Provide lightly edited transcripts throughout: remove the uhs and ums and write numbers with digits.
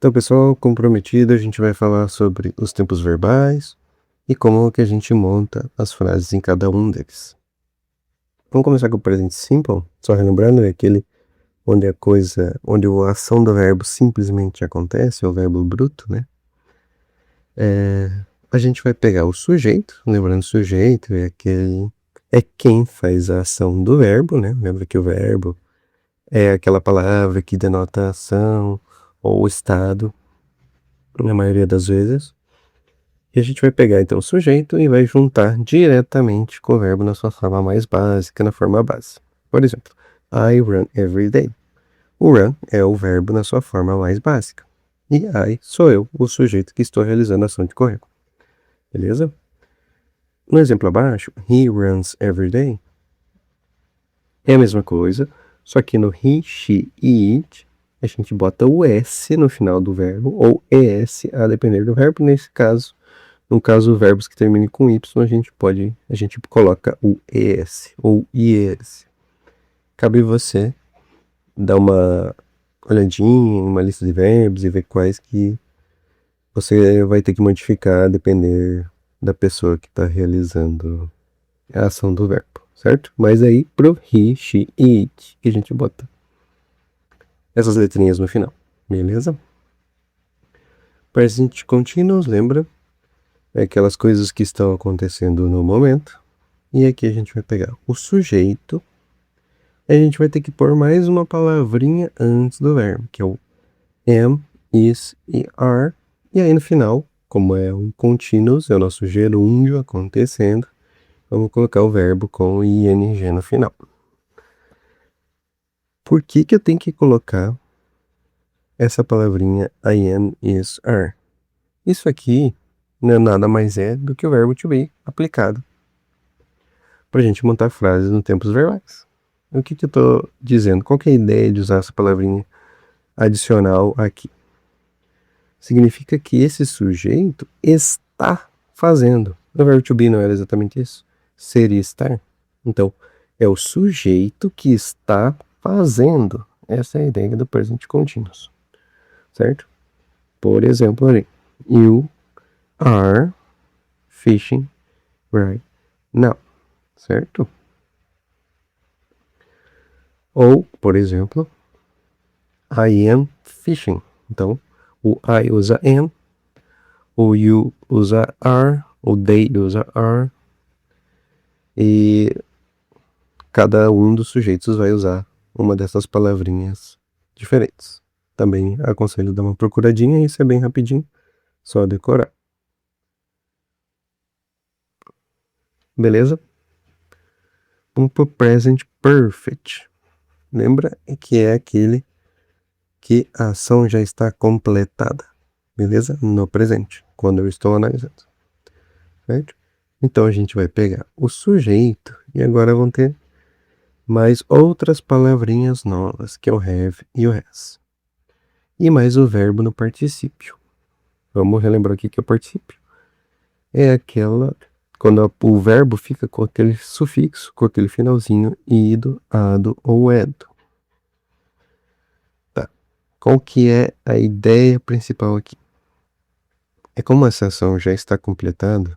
Então, pessoal, comprometido, a gente vai falar sobre os tempos verbais e como que a gente monta as frases em cada um deles. Vamos começar com o presente simple, só relembrando, é aquele onde onde a ação do verbo simplesmente acontece, é o verbo bruto, né? A gente vai pegar o sujeito, lembrando o sujeito é quem faz a ação do verbo, né? Lembra que o verbo é aquela palavra que denota a ação ou o estado, na maioria das vezes. E a gente vai pegar então o sujeito e vai juntar diretamente com o verbo na sua forma mais básica, na forma base. Por exemplo, I run every day. O run é o verbo na sua forma mais básica. E I sou eu, o sujeito que estou realizando a ação de correr. Beleza? No exemplo abaixo, he runs every day. É a mesma coisa, só que no he, she e it, a gente bota o S no final do verbo, ou ES, a depender do verbo. No caso, verbos que terminem com Y, a gente coloca o ES ou IES. Cabe você dar uma olhadinha em uma lista de verbos e ver quais que você vai ter que modificar a depender da pessoa que está realizando a ação do verbo, certo? Mas aí pro he, she e it que a gente bota essas letrinhas no final, beleza? Present continuous, lembra? É aquelas coisas que estão acontecendo no momento. E aqui a gente vai pegar o sujeito. E a gente vai ter que pôr mais uma palavrinha antes do verbo, que é o am, is e are. E aí no final, como é um continuous, é o nosso gerúndio acontecendo, vamos colocar o verbo com ing no final. Por que eu tenho que colocar essa palavrinha I am, is, are? Isso aqui não é nada mais do que o verbo to be aplicado para a gente montar frases no tempos verbais. O que eu estou dizendo? Qual que é a ideia de usar essa palavrinha adicional aqui? Significa que esse sujeito está fazendo. O verbo to be não era exatamente isso? Seria estar. Então, é o sujeito que está fazendo. Essa é a ideia do present continuous. Certo? Por exemplo, ali. You are fishing right now. Certo? Ou, por exemplo, I am fishing. Então, o I usa am, o you usa are, o they usa are, e cada um dos sujeitos vai usar uma dessas palavrinhas diferentes. Também aconselho dar uma procuradinha, isso é bem rapidinho, só decorar. Beleza? Vamos pro present perfect. Lembra que é aquele que a ação já está completada. Beleza? No presente, quando eu estou analisando. Certo? Então a gente vai pegar o sujeito e agora vão ter mais outras palavrinhas novas, que é o have e o has. E mais o verbo no particípio. Vamos relembrar aqui que o particípio é aquela quando o verbo fica com aquele sufixo, com aquele finalzinho ido, ado ou edo. Tá. Qual que é a ideia principal aqui? É como essa ação já está completada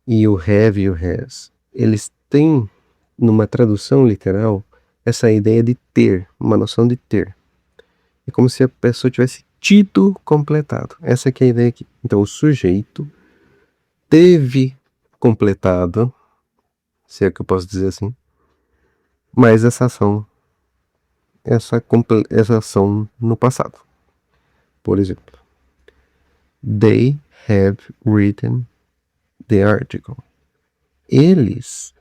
e o have e o has, eles têm, numa tradução literal, essa ideia de ter, uma noção de ter. É como se a pessoa tivesse tido completado. Essa aqui é a ideia aqui. Então, o sujeito teve completado, se é que eu posso dizer assim, mas essa ação no passado. Por exemplo, they have written the article. Eles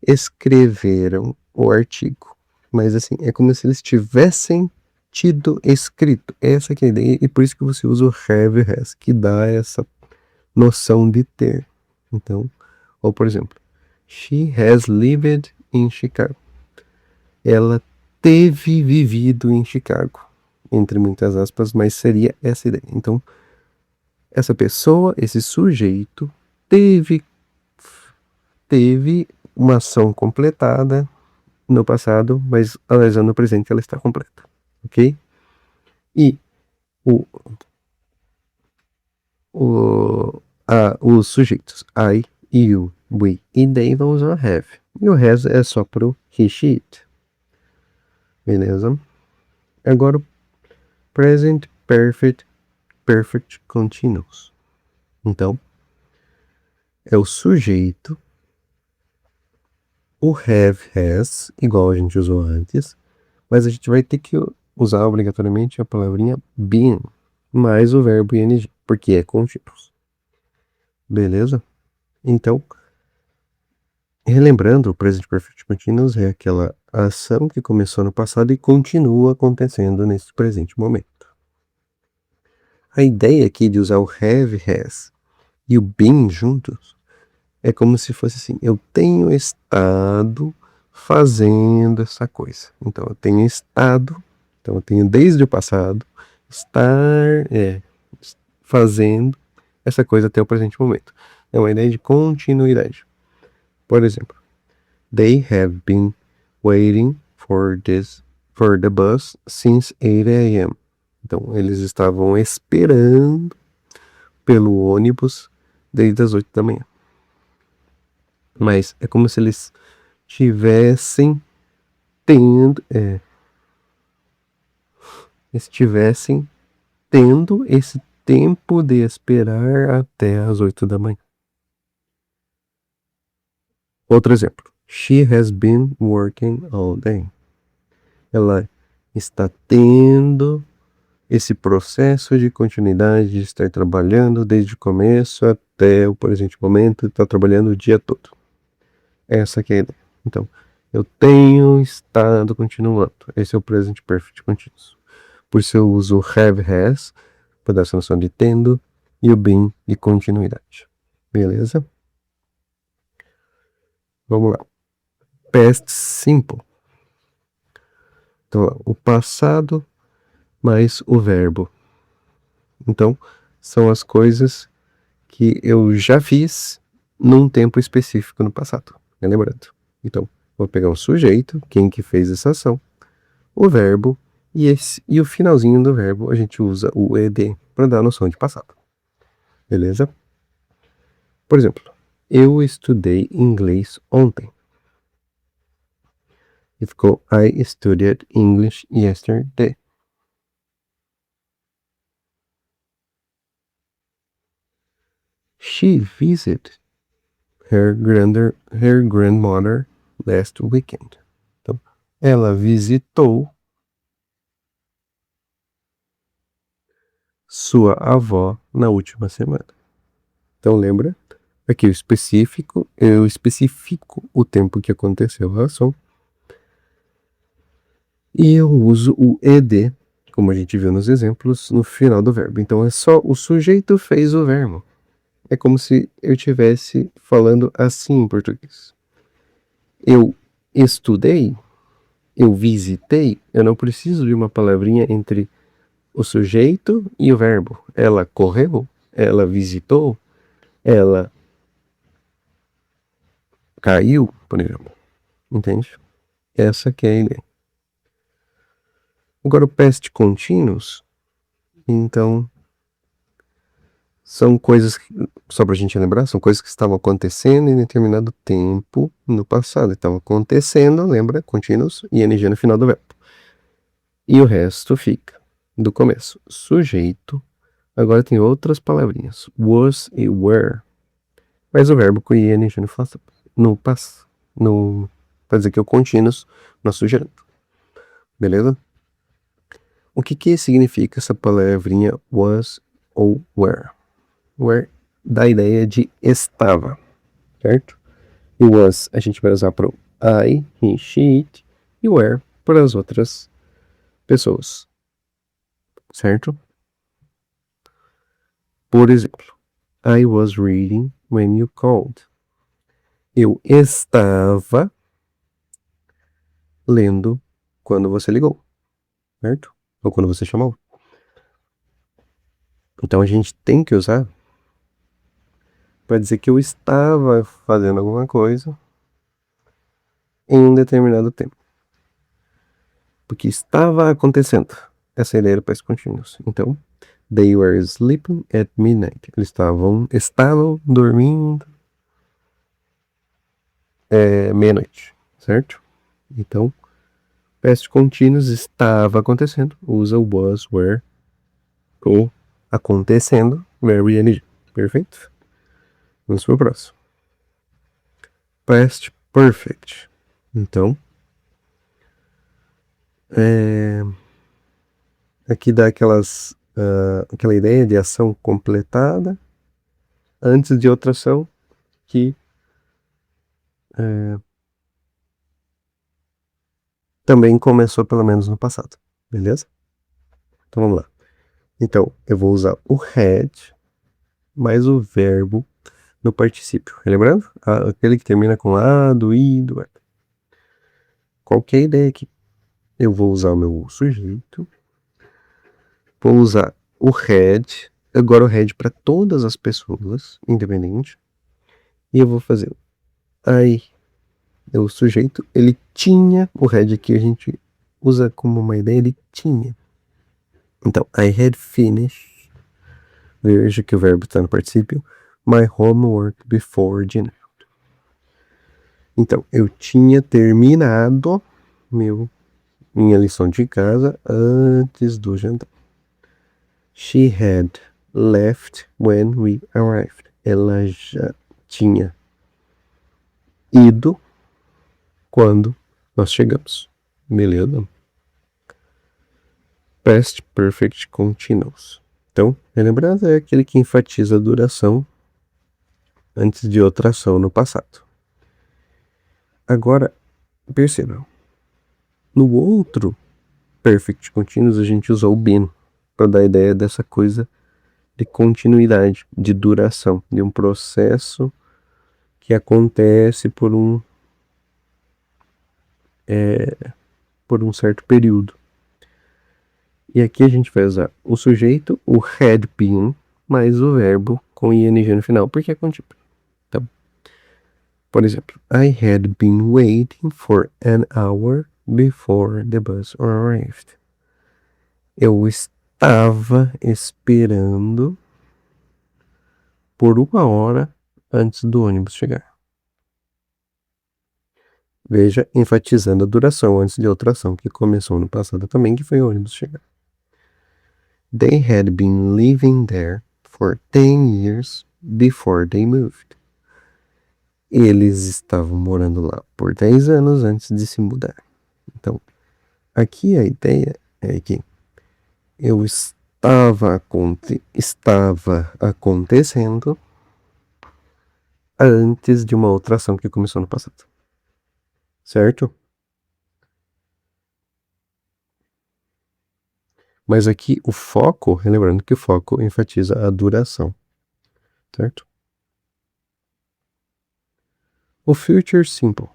escreveram o artigo. Mas assim, é como se eles tivessem tido escrito. Essa que é a ideia, e por isso que você usa o have e has, que dá essa noção de ter. Então, ou por exemplo, she has lived in Chicago. Ela teve vivido em Chicago, entre muitas aspas, mas seria essa ideia. Então, essa pessoa, esse sujeito, teve uma ação completada no passado, mas analisando no presente ela está completa, ok? E O, os sujeitos I, you, we e they vão usar have. E o has é só pro he, she, it. Beleza? Agora o present perfect continuous. Então, é o sujeito, o have, has, igual a gente usou antes, mas a gente vai ter que usar obrigatoriamente a palavrinha been, mais o verbo ing, porque é continuous. Beleza? Então, relembrando, o present perfect continuous é aquela ação que começou no passado e continua acontecendo nesse presente momento. A ideia aqui de usar o have, has e o been juntos é como se fosse assim, eu tenho estado fazendo essa coisa. Então, eu tenho estado, então eu tenho desde o passado, estar fazendo essa coisa até o presente momento. É uma ideia de continuidade. Por exemplo, they have been waiting for the bus since 8 a.m. Então, eles estavam esperando pelo ônibus desde as 8 da manhã. Mas é como se eles estivessem tendo esse tempo de esperar até as 8 da manhã. Outro exemplo. She has been working all day. Ela está tendo esse processo de continuidade de estar trabalhando desde o começo até o presente momento, está trabalhando o dia todo. Essa que é a ideia. Então, eu tenho estado continuando. Esse é o present perfect continuous. Por isso eu uso o have, has, para dar essa noção de tendo, e o been de continuidade. Beleza? Vamos lá. Past simple. Então, o passado mais o verbo. Então, são as coisas que eu já fiz num tempo específico no passado. Lembrando. Então, vou pegar o sujeito, quem que fez essa ação, o verbo, e o finalzinho do verbo a gente usa o ed para dar a noção de passado. Beleza? Por exemplo, eu estudei inglês ontem. E ficou I studied English yesterday. She visited her grandmother last weekend. Então, ela visitou sua avó na última semana. Então, lembra? Aqui eu especifico o tempo que aconteceu a ação. E eu uso o ed, como a gente viu nos exemplos, no final do verbo. Então, é só o sujeito fez o verbo. É como se eu estivesse falando assim em português. Eu estudei, eu visitei, eu não preciso de uma palavrinha entre o sujeito e o verbo. Ela correu, ela visitou, ela caiu, por exemplo. Entende? Essa que é a ideia. Agora o past continuous, então são coisas, só pra gente lembrar, são coisas que estavam acontecendo em determinado tempo no passado. Estavam acontecendo, lembra? Continuous e ing no final do verbo. E o resto fica do começo. Sujeito. Agora tem outras palavrinhas. Was e were. Mas o verbo com ing no passado. Pra dizer que é o continuous, nós sugerando. Beleza? O que significa essa palavrinha was ou were? Were dá a ideia de estava, certo? E was a gente vai usar para o I, he, she, it, e were para as outras pessoas, certo? Por exemplo, I was reading when you called. Eu estava lendo quando você ligou, certo? Ou quando você chamou. Então a gente tem que usar para dizer que eu estava fazendo alguma coisa em um determinado tempo. Porque estava acontecendo. Essa ideia era past continuous. Então, They were sleeping at midnight. Eles estavam dormindo meia-noite, certo? Então, past continuous estava acontecendo. Usa o was, were, ou acontecendo, verbo ing. Perfeito? Vamos para o próximo. Past perfect. Então, aqui dá aquela ideia de ação completada antes de outra ação que também começou pelo menos no passado, beleza? Então vamos lá. Então eu vou usar o had mais o verbo no particípio. Lembrando? Aquele que termina com a, do i, do é. Qualquer ideia aqui. Eu vou usar o meu sujeito. Vou usar o had. Agora o had para todas as pessoas, independente. E eu vou fazer I. O sujeito, ele tinha. O had aqui a gente usa como uma ideia, ele tinha. Então, I had finished. Veja que o verbo está no particípio. My homework before dinner. Então, eu tinha terminado minha lição de casa antes do jantar. She had left when we arrived. Ela já tinha ido quando nós chegamos. Beleza? Past Perfect Continuous. Então, lembrando, é aquele que enfatiza a duração antes de outra ação no passado. Agora, percebam. No outro Perfect Continuous, a gente usou o been para dar a ideia dessa coisa de continuidade, de duração, de um processo que acontece por um certo período. E aqui a gente vai usar o sujeito, o had been, mais o verbo com ing no final, porque é contínuo. Então, por exemplo, I had been waiting for an hour before the bus arrived. Eu estava esperando por 1 hora antes do ônibus chegar. Veja, enfatizando a duração antes de outra ação que começou no passado também, que foi o ônibus chegar. They had been living there for 10 years before they moved. Eles estavam morando lá por 10 anos antes de se mudar. Então, aqui a ideia é que eu estava acontecendo antes de uma outra ação que começou no passado. Certo? Mas aqui o foco, lembrando que o foco enfatiza a duração. Certo? O future simple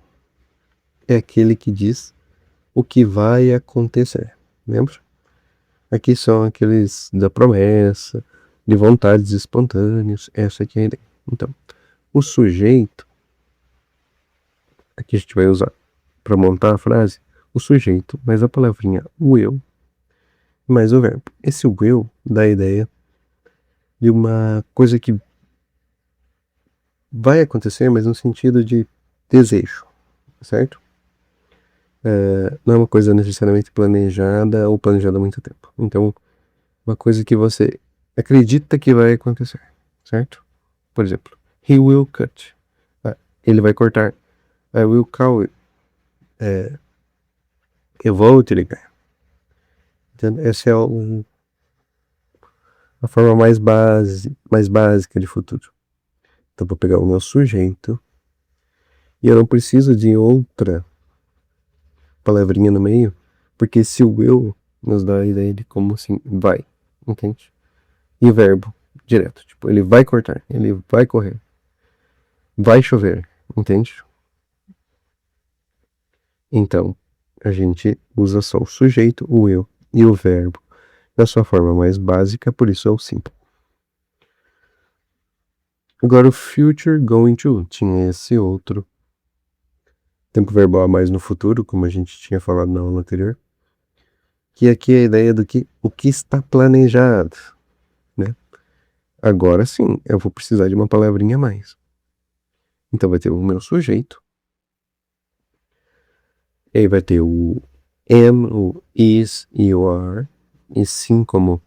é aquele que diz o que vai acontecer. Lembra? Aqui são aqueles da promessa, de vontades espontâneas. Essa aqui é a ideia. Então, o sujeito, aqui a gente vai usar para montar a frase, o sujeito, mais a palavrinha will, mais o verbo. Esse will dá a ideia de uma coisa que vai acontecer, mas no sentido de desejo, certo? Não é uma coisa necessariamente planejada ou planejada há muito tempo. Então, uma coisa que você acredita que vai acontecer, certo? Por exemplo, he will cut. Ele vai cortar. I will call you. Eu vou te ligar. Então, essa é a forma mais básica de futuro. Então, vou pegar o meu sujeito e eu não preciso de outra palavrinha no meio, porque esse will nos dá a ideia de como assim vai, entende? E verbo direto, tipo, ele vai cortar, ele vai correr, vai chover, entende? Então, a gente usa só o sujeito, o will e o verbo da sua forma mais básica, por isso é o simple. Agora o future going to tinha esse outro tempo verbal a mais no futuro, como a gente tinha falado na aula anterior, que aqui é a ideia do que o que está planejado. Agora sim, eu vou precisar de uma palavrinha a mais. Então vai ter o meu sujeito. E aí vai ter o am, o is e o are. E sim como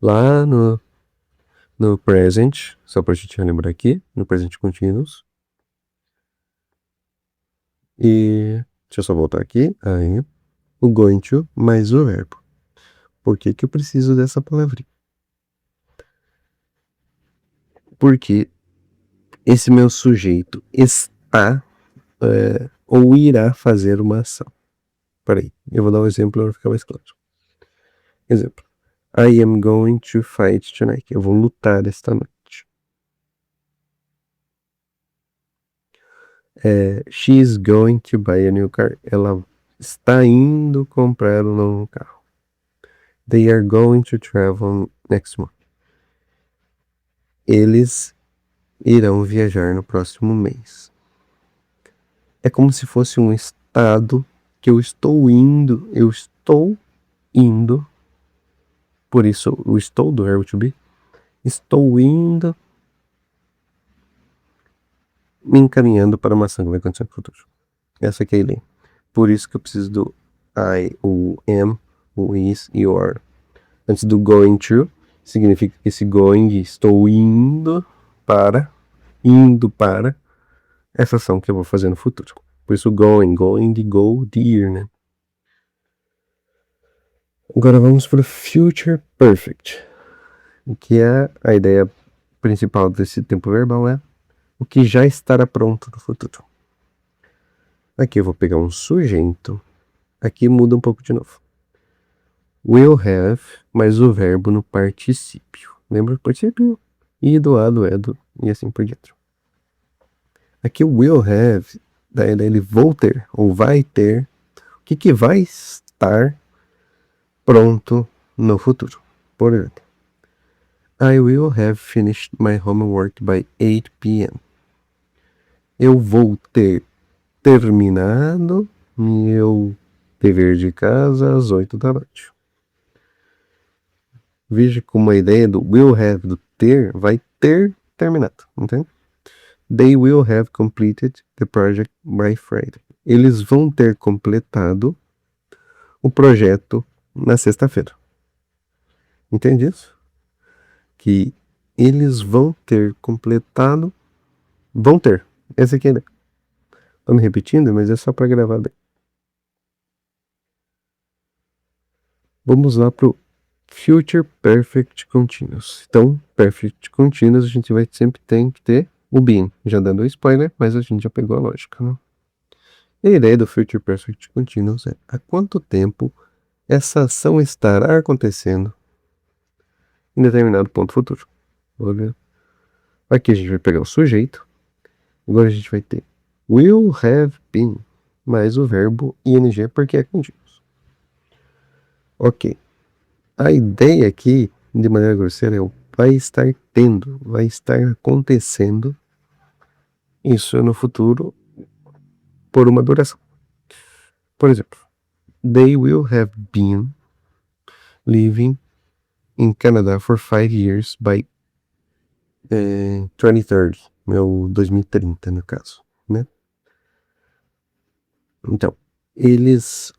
lá no present, só pra gente relembrar aqui, no present continuous. E deixa eu só voltar aqui. Aí, o going to mais o verbo. Por que que eu preciso dessa palavrinha? Porque esse meu sujeito está ou irá fazer uma ação. Peraí, eu vou dar um exemplo para ficar mais claro. Exemplo. I am going to fight tonight. Eu vou lutar esta noite. She is going to buy a new car. Ela está indo comprar um novo carro. They are going to travel next month. Eles irão viajar no próximo mês. É como se fosse um estado que eu estou indo, por isso o estou do verbo to be, estou indo me encaminhando para uma ação que vai acontecer no futuro. Essa aqui é a ideia. Por isso que eu preciso do I, o am, o is e o are. Antes do going to, significa que esse going, estou indo para essa ação que eu vou fazer no futuro. Por isso going de go, de ir, né? Agora vamos para o future perfect. O que é a ideia principal desse tempo verbal é o que já estará pronto no futuro. Aqui eu vou pegar um sujeito. Aqui muda um pouco de novo. Will have mais o verbo no particípio. Lembra o particípio? E do A, do E, do, e assim por diante. Aqui o will have, daí ele vou ter, ou vai ter. O que vai estar pronto no futuro? Por exemplo, I will have finished my homework by 8 p.m. Eu vou ter terminado meu dever de casa às 8 da noite. Veja como a ideia do will have, do ter, vai ter terminado, entende? They will have completed the project by Friday. Eles vão ter completado o projeto na sexta-feira. Entende isso? Que eles vão ter completado. Vão ter. Essa aqui é a ideia. Tô me repetindo, mas é só para gravar bem. Vamos lá pro Future Perfect Continuous. Então, Perfect Continuous a gente vai sempre tem que ter o been. Já dando spoiler, mas a gente já pegou a lógica, né? E a ideia do Future Perfect Continuous é há quanto tempo essa ação estará acontecendo em determinado ponto futuro. Olha. Aqui a gente vai pegar o sujeito. Agora a gente vai ter will have been mais o verbo ing porque é contínuo. Ok. A ideia aqui, de maneira grosseira, é o vai estar tendo, vai estar acontecendo isso no futuro por uma duração. Por exemplo, they will have been living in Canada for 5 years by 2030, meu 2030 no caso, né? Então, eles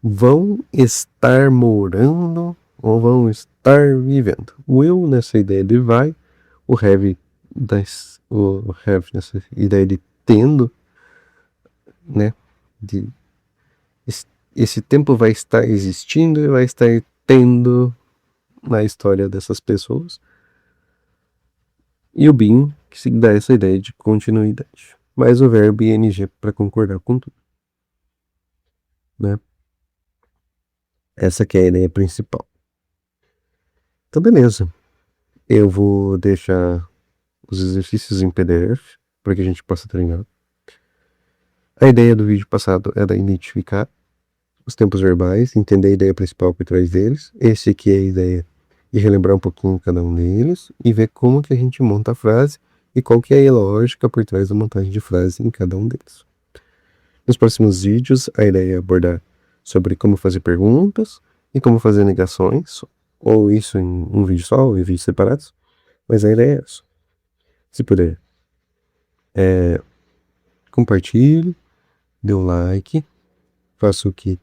vão estar morando ou vão estar vivendo. Will nessa ideia de vai, o have nessa ideia de tendo, né? De esse tempo vai estar existindo e vai estar tendo na história dessas pessoas. E o been, que se dá essa ideia de continuidade. Mais o verbo ing para concordar com tudo. Né? Essa que é a ideia principal. Então, beleza. Eu vou deixar os exercícios em PDF para que a gente possa treinar. A ideia do vídeo passado era identificar os tempos verbais, entender a ideia principal por trás deles. Esse aqui é a ideia de relembrar um pouquinho cada um deles e ver como que a gente monta a frase e qual que é a lógica por trás da montagem de frase em cada um deles. Nos próximos vídeos, a ideia é abordar sobre como fazer perguntas e como fazer negações, ou isso em um vídeo só, ou em vídeos separados. Mas a ideia é essa. Se puder, compartilhe, dê um like, faça o que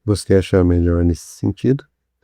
você achar melhor nesse sentido.